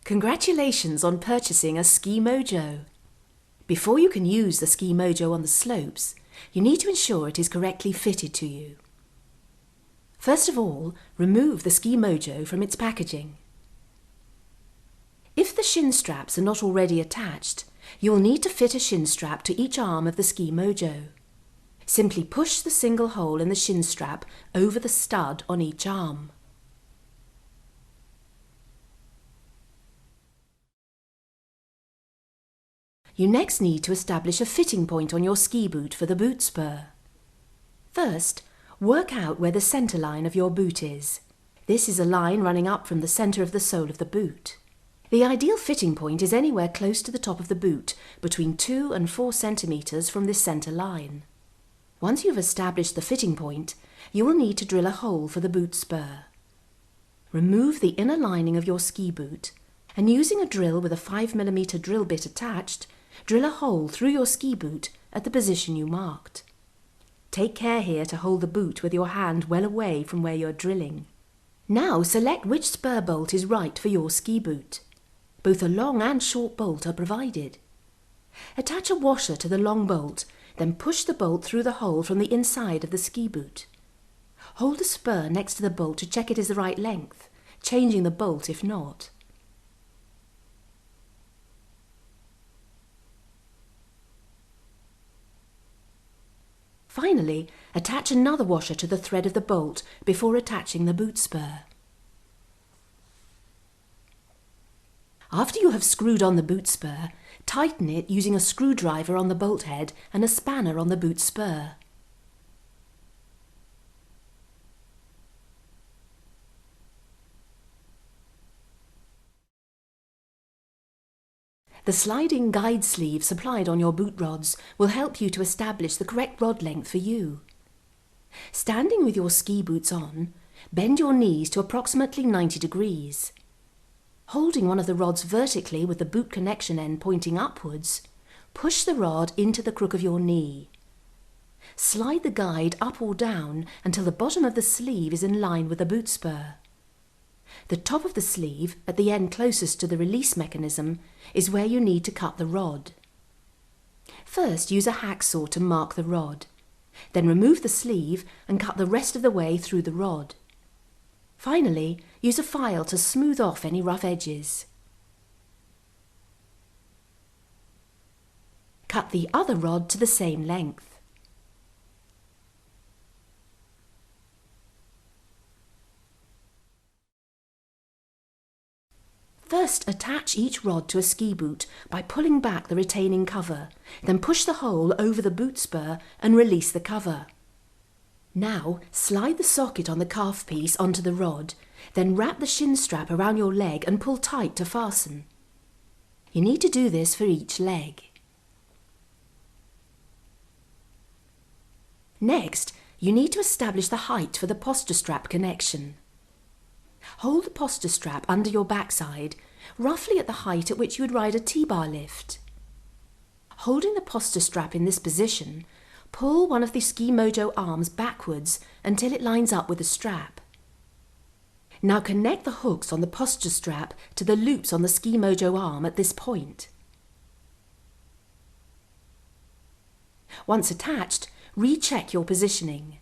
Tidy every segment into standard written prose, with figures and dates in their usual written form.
Congratulations on purchasing a Ski Mojo. Before you can use the Ski Mojo on the slopes, you need to ensure it is correctly fitted to you. First of all, remove the Ski Mojo from its packaging. If the shin straps are not already attached, you will need to fit a shin strap to each arm of the Ski Mojo. Simply push the single hole in the shin strap over the stud on each arm. You next need to establish a fitting point on your ski boot for the boot spur. First, work out where the centre line of your boot is. This is a line running up from the centre of the sole of the boot. The ideal fitting point is anywhere close to the top of the boot, between 2 and 4 centimetres from this centre line. Once you have established the fitting point, you will need to drill a hole for the boot spur. Remove the inner lining of your ski boot, and using a drill with a 5mm drill bit attached, drill a hole through your ski boot at the position you marked. Take care here to hold the boot with your hand well away from where you're drilling. Now select which spur bolt is right for your ski boot. Both a long and short bolt are provided. Attach a washer to the long bolt, then push the bolt through the hole from the inside of the ski boot. Hold the spur next to the bolt to check it is the right length, changing the bolt if not. Finally, attach another washer to the thread of the bolt before attaching the boot spur. After you have screwed on the boot spur, tighten it using a screwdriver on the bolt head and a spanner on the boot spur. The sliding guide sleeve supplied on your boot rods will help you to establish the correct rod length for you. Standing with your ski boots on, bend your knees to approximately 90 degrees. Holding one of the rods vertically with the boot connection end pointing upwards, push the rod into the crook of your knee. Slide the guide up or down until the bottom of the sleeve is in line with the boot spur. The top of the sleeve, at the end closest to the release mechanism, is where you need to cut the rod. First, use a hacksaw to mark the rod. Then remove the sleeve and cut the rest of the way through the rod. Finally, use a file to smooth off any rough edges. Cut the other rod to the same length. First, attach each rod to a ski boot by pulling back the retaining cover, then push the hole over the boot spur and release the cover. Now, slide the socket on the calf piece onto the rod, then wrap the shin strap around your leg and pull tight to fasten. You need to do this for each leg. Next, you need to establish the height for the posture strap connection. Hold the posture strap under your backside, roughly at the height at which you would ride a T-bar lift. Holding the posture strap in this position, pull one of the Ski Mojo arms backwards until it lines up with the strap. Now connect the hooks on the posture strap to the loops on the Ski Mojo arm at this point. Once attached, recheck your positioning.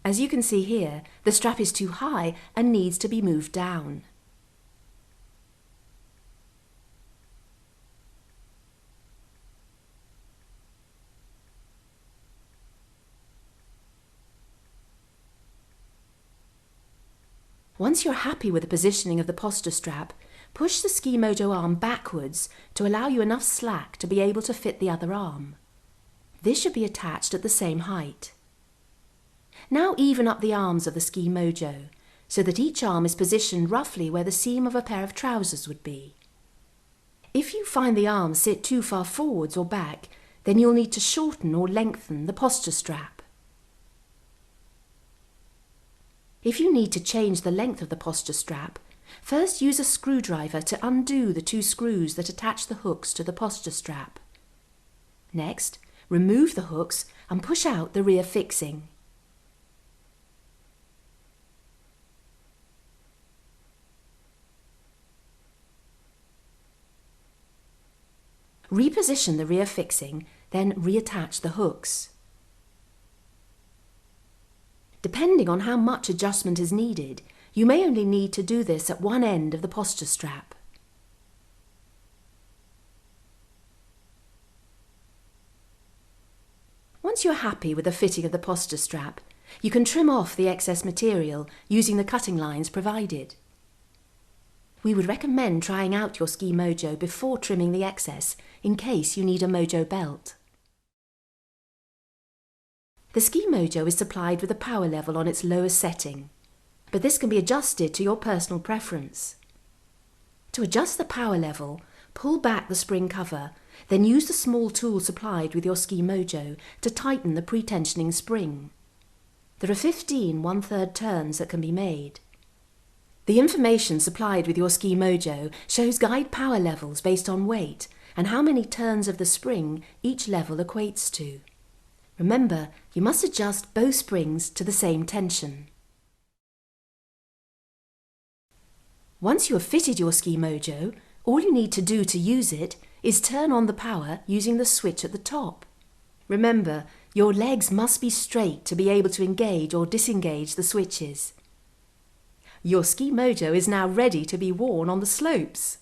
As you can see here, the strap is too high and needs to be moved down. Once you're happy with the positioning of the posture strap, push the Ski Mojo arm backwards to allow you enough slack to be able to fit the other arm. This should be attached at the same height. Now even up the arms of the Ski Mojo, so that each arm is positioned roughly where the seam of a pair of trousers would be. If you find the arms sit too far forwards or back, then you'll need to shorten or lengthen the posture strap. If you need to change the length of the posture strap, first use a screwdriver to undo the 2 screws that attach the hooks to the posture strap. Next, remove the hooks and push out the rear fixing. Reposition the rear fixing, then reattach the hooks. Depending on how much adjustment is needed, you may only need to do this at one end of the posture strap. Once you're happy with the fitting of the posture strap, you can trim off the excess material using the cutting lines provided. We would recommend trying out your Ski Mojo before trimming the excess in case you need a Mojo belt. The Ski Mojo is supplied with a power level on its lowest setting, but this can be adjusted to your personal preference. To adjust the power level, pull back the spring cover, then use the small tool supplied with your Ski Mojo to tighten the pre-tensioning spring. There are 15 1/3 turns that can be made. The information supplied with your Ski Mojo shows guide power levels based on weight and how many turns of the spring each level equates to. Remember, you must adjust both springs to the same tension. Once you have fitted your Ski Mojo, all you need to do to use it is turn on the power using the switch at the top. Remember, your legs must be straight to be able to engage or disengage the switches. Your Ski Mojo is now ready to be worn on the slopes.